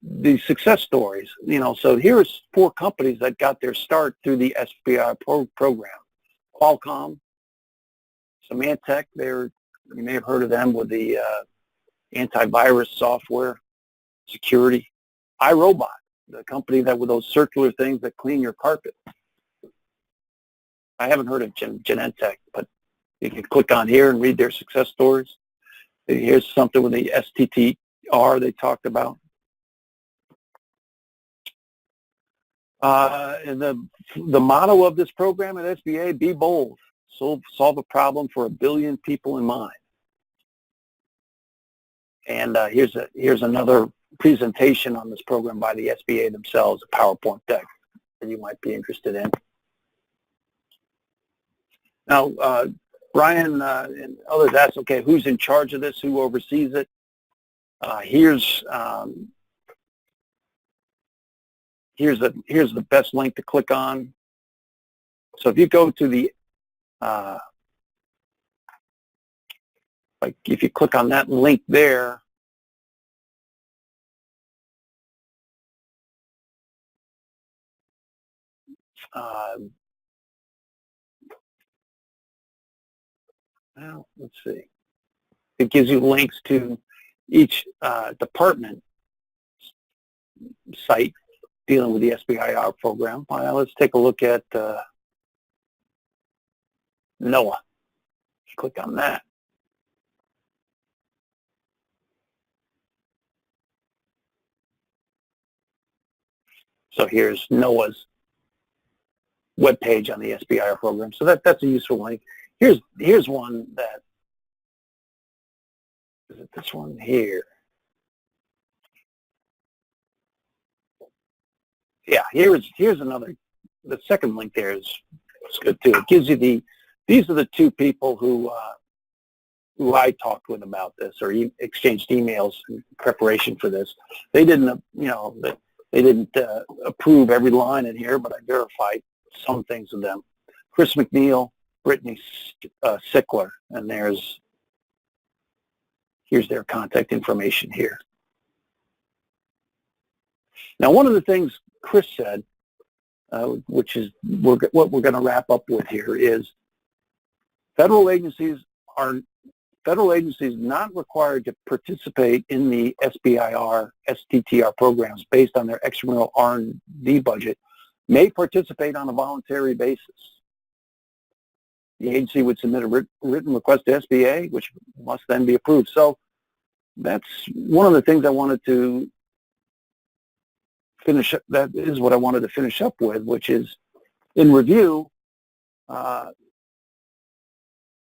[SPEAKER 1] the success stories, so here's 4 companies that got their start through the SBIR program. Qualcomm, Symantec, you may have heard of them with the antivirus software, security. iRobot, the company that with those circular things that clean your carpet. I haven't heard of Genentech, but you can click on here and read their success stories. Here's something with the STTR they talked about. And the motto of this program at SBA, be bold, solve a problem for 1 billion people in mind. And here's another presentation on this program by the SBA themselves, a PowerPoint deck that you might be interested in. Now, Brian and others asked, okay, who's in charge of this? Who oversees it? Here's the best link to click on. So if you go to the if you click on that link there, well, let's see. It gives you links to each department site dealing with the SBIR program. Let's take a look at NOAA. Click on that. So here's NOAA's webpage on the SBIR program. So that's a useful link. Here's one that, is it this one here? Yeah, here's another, the second link there is good too. It gives you these are the two people who I talked with about this or exchanged emails in preparation for this. They didn't, they didn't approve every line in here, but I verified some things with them. Chris McNeil, Brittany Sickler, and here's their contact information here. Now, one of the things Chris said, which is what we're going to wrap up with here, is federal agencies not required to participate in the SBIR, STTR programs based on their extramural R&D budget may participate on a voluntary basis. The agency would submit a written request to SBA, which must then be approved. So that's one of the things I wanted to finish. That is what I wanted to finish up with, which is in review,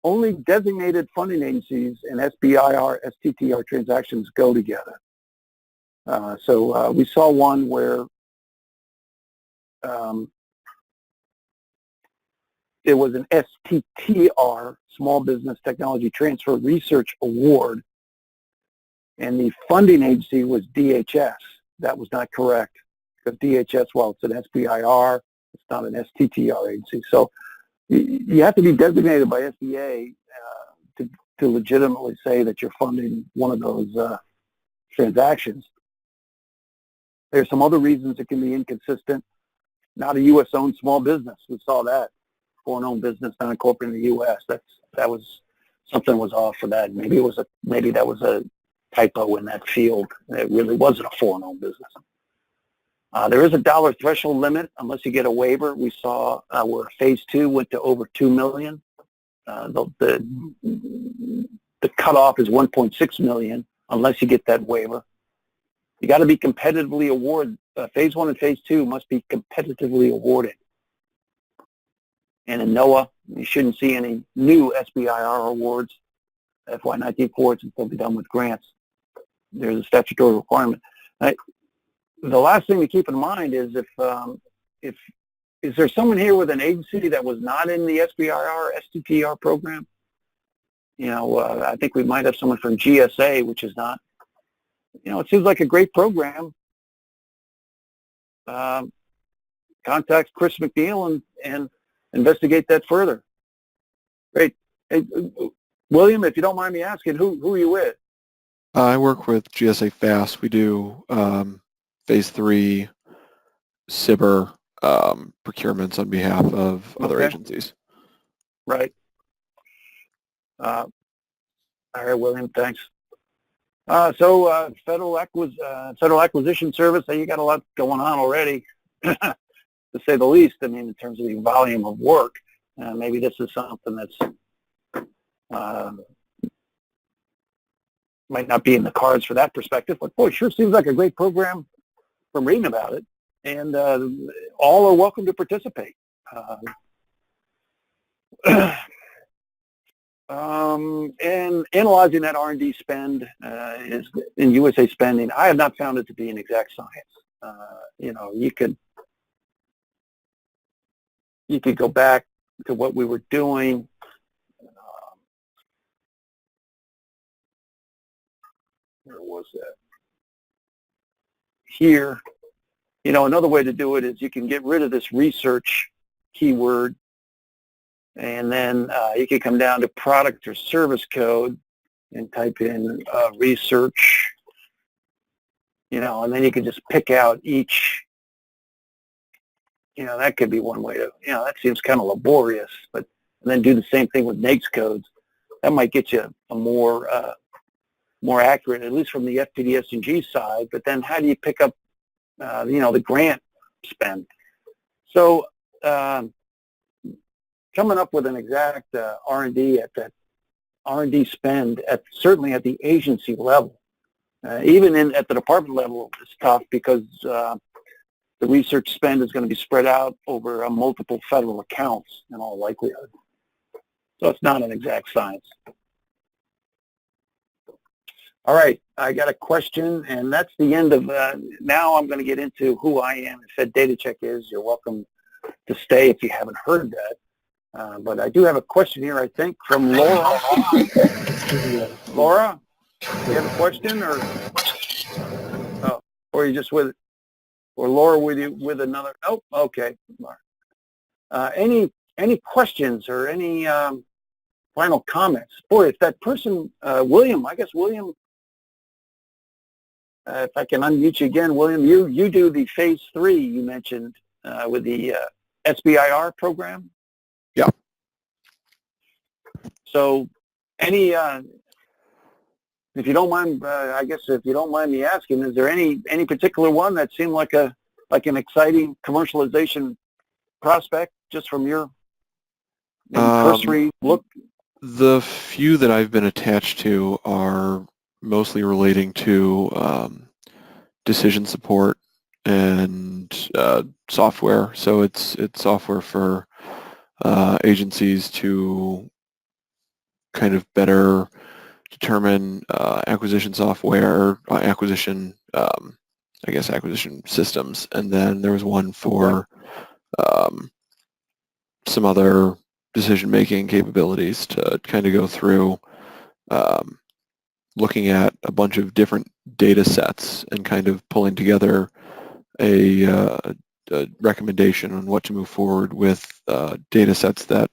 [SPEAKER 1] only designated funding agencies and SBIR, STTR transactions go together. So we saw one where it was an STTR, Small Business Technology Transfer Research Award, and the funding agency was DHS. That was not correct, because DHS, while it's an SBIR, it's not an STTR agency. So you have to be designated by SBA to legitimately say that you're funding one of those transactions. There's some other reasons it can be inconsistent. Not a U.S.-owned small business. We saw that. Foreign-owned business not incorporated in the U.S. That was something was off for that. Maybe that was a typo in that field. It really wasn't a foreign-owned business. There is a dollar threshold limit unless you get a waiver. We saw where phase 2 went to over $2 million. The cutoff is $1.6 million unless you get that waiver. You got to be competitively awarded. Phase 1 and phase 2 must be competitively awarded. And in NOAA, you shouldn't see any new SBIR awards, FY19 forwards, since they'll be done with grants. There's a statutory requirement. The last thing to keep in mind is is there someone here with an agency that was not in the SBIR, STTR program? I think we might have someone from GSA, which is not. It seems like a great program. Contact Chris McNeil and investigate that further. Great. Hey, William, if you don't mind me asking, who are you with?
[SPEAKER 3] I work with GSA FAST. We do phase 3 SBIR procurements on behalf of other agencies.
[SPEAKER 1] Right. All right, William, thanks. So Federal Acquisition Service, you got a lot going on already, to say the least. I mean, in terms of the volume of work, maybe this is something that's might not be in the cards for that perspective, but boy, sure seems like a great program from reading about it, and all are welcome to participate. And analyzing that R&D spend is in USA spending, I have not found it to be an exact science. You could go back to what we were doing. Where was that? Here, another way to do it is you can get rid of this research keyword, and then you can come down to product or service code and type in research, and then you can just pick out each. That could be one way to, that seems kind of laborious, and then do the same thing with NAICS codes. That might get you a more accurate, at least from the FPDS-NG side, but then how do you pick up, the grant spend? So coming up with an exact R&D at that R&D spend, certainly at the agency level, even at the department level, is tough because the research spend is going to be spread out over multiple federal accounts in all likelihood. So it's not an exact science. All right, I got a question, and that's the end of now I'm going to get into who I am and Fed Data Check is. You're welcome to stay if you haven't heard that. But I do have a question here, I think, from Laura. Laura, do you have a question, or you just with, or Laura with you with another? Oh, okay. Any questions or any final comments? Boy, if that person, William, I guess William. If I can unmute you again, William, you do the phase 3 you mentioned with the SBIR program?
[SPEAKER 3] Yeah.
[SPEAKER 1] So any, if you don't mind, I guess if you don't mind me asking, is there any particular one that seemed like an exciting commercialization prospect just from your cursory look?
[SPEAKER 3] The few that I've been attached to are mostly relating to decision support and software. So it's software for agencies to kind of better determine acquisition software, acquisition systems. And then there was one for some other decision-making capabilities to kind of go through looking at a bunch of different data sets and kind of pulling together a recommendation on what to move forward with data sets that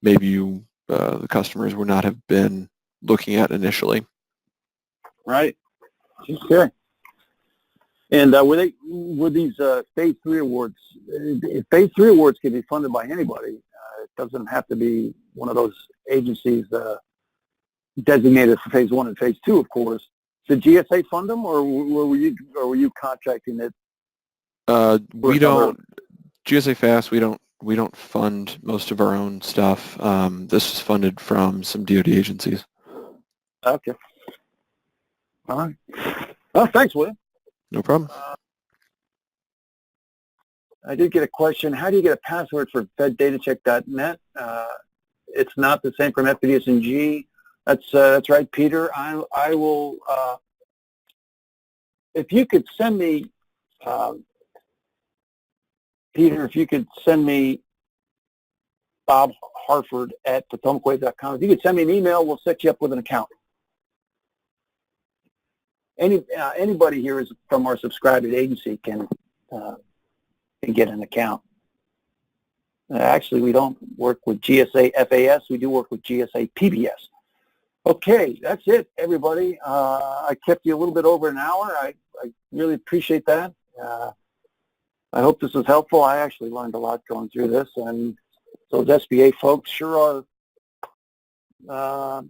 [SPEAKER 3] maybe the customers would not have been looking at initially.
[SPEAKER 1] Right. Okay. And were these phase 3 awards? Phase 3 awards can be funded by anybody. It doesn't have to be one of those agencies designated for phase 1 and phase 2, of course. Did GSA fund them, or were you contracting it?
[SPEAKER 3] We don't. GSA Fast. We don't fund most of our own stuff. This was funded from some DoD agencies.
[SPEAKER 1] Okay. All right. Well, thanks, William.
[SPEAKER 3] No problem.
[SPEAKER 1] I did get a question. How do you get a password for fedDataCheck.net? It's not the same from FPDS-NG. That's right, Peter. I will. If you could send me, Peter, if you could send me Bob Harford at PotomacWave.com. If you could send me an email, we'll set you up with an account. Anybody here is from our subscribed agency can get an account. Actually, we don't work with GSA FAS. We do work with GSA PBS. Okay, that's it, everybody. I kept you a little bit over an hour. I really appreciate that. I hope this was helpful. I actually learned a lot going through this, and those SBA folks sure are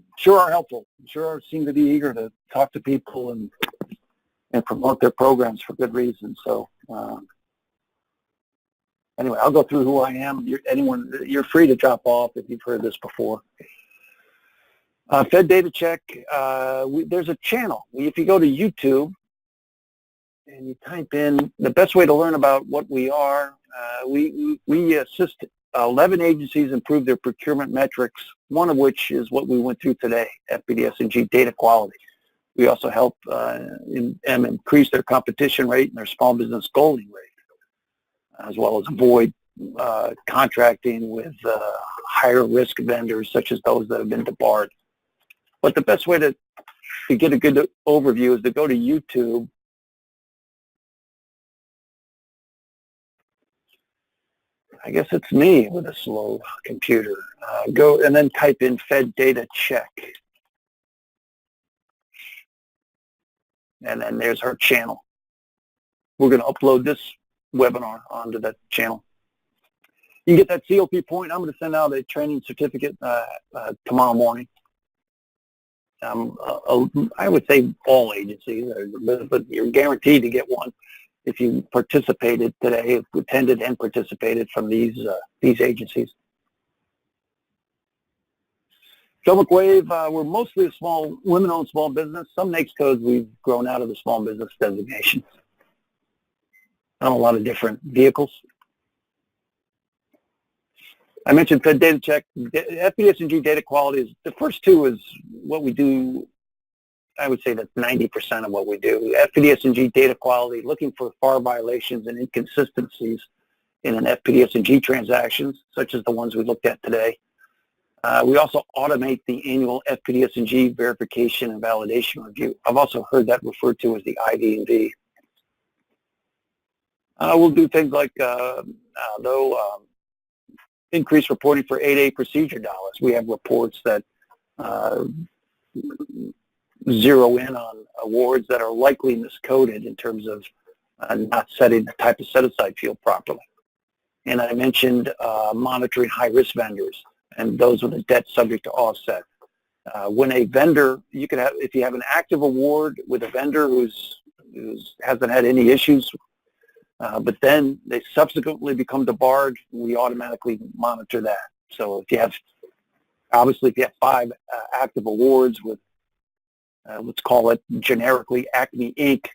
[SPEAKER 1] helpful. Sure seem to be eager to talk to people and promote their programs for good reason. So anyway, I'll go through who I am. You're free to drop off if you've heard this before. Fed Data Check, there's a channel. If you go to YouTube and you type in, the best way to learn about what we are, we assist 11 agencies improve their procurement metrics, one of which is what we went through today, FPDS-NG data quality. We also help increase their competition rate and their small business scolding rate, as well as avoid contracting with higher risk vendors such as those that have been debarred. But the best way to get a good overview is to go to YouTube. I guess it's me with a slow computer. Go and then type in Fed Data Check. And then there's our channel. We're going to upload this webinar onto that channel. You can get that COP point. I'm going to send out a training certificate tomorrow morning. I would say all agencies, but you're guaranteed to get one if you participated today, if attended and participated from these agencies. Potomac Wave, we're mostly a small, women-owned small business. Some NAICS codes we've grown out of the small business designation. on a lot of different vehicles. I mentioned Fed data check. FPDS-NG data quality is, the first two is what we do. I would say that's 90% of what we do. FPDS-NG data quality, looking for FAR violations and inconsistencies in an FPDS-NG transactions, such as the ones we looked at today. We also automate the annual FPDS-NG verification and validation review. I've also heard that referred to as the ID&V. We'll do things like, increased reporting for 8A procedure dollars. We have reports that zero in on awards that are likely miscoded in terms of not setting the type of set-aside field properly. And I mentioned monitoring high-risk vendors and those with a debt subject to offset. When a vendor, you can have, if you have an active award with a vendor who's hasn't had any issues, but then they subsequently become debarred, we automatically monitor that. So if you have, obviously if you have 5 active awards with, let's call it generically Acme Inc.,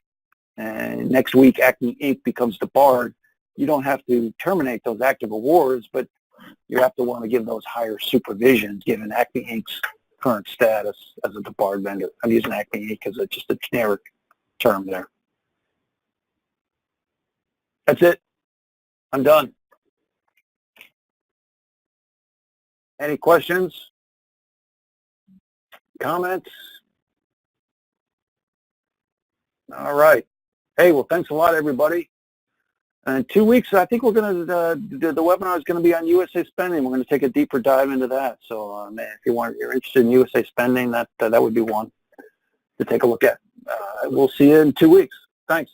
[SPEAKER 1] and next week Acme Inc. becomes debarred, you don't have to terminate those active awards, but you have to want to give those higher supervision given Acme Inc.'s current status as a debarred vendor. I'm using Acme Inc. as just a generic term there. That's it. I'm done. Any questions? Comments? All right. Hey, well, thanks a lot, everybody. In 2 weeks, I think we're going to, the webinar is going to be on USA spending. We're going to take a deeper dive into that. So, if you're interested in USA spending, that would be one to take a look at. We'll see you in 2 weeks. Thanks.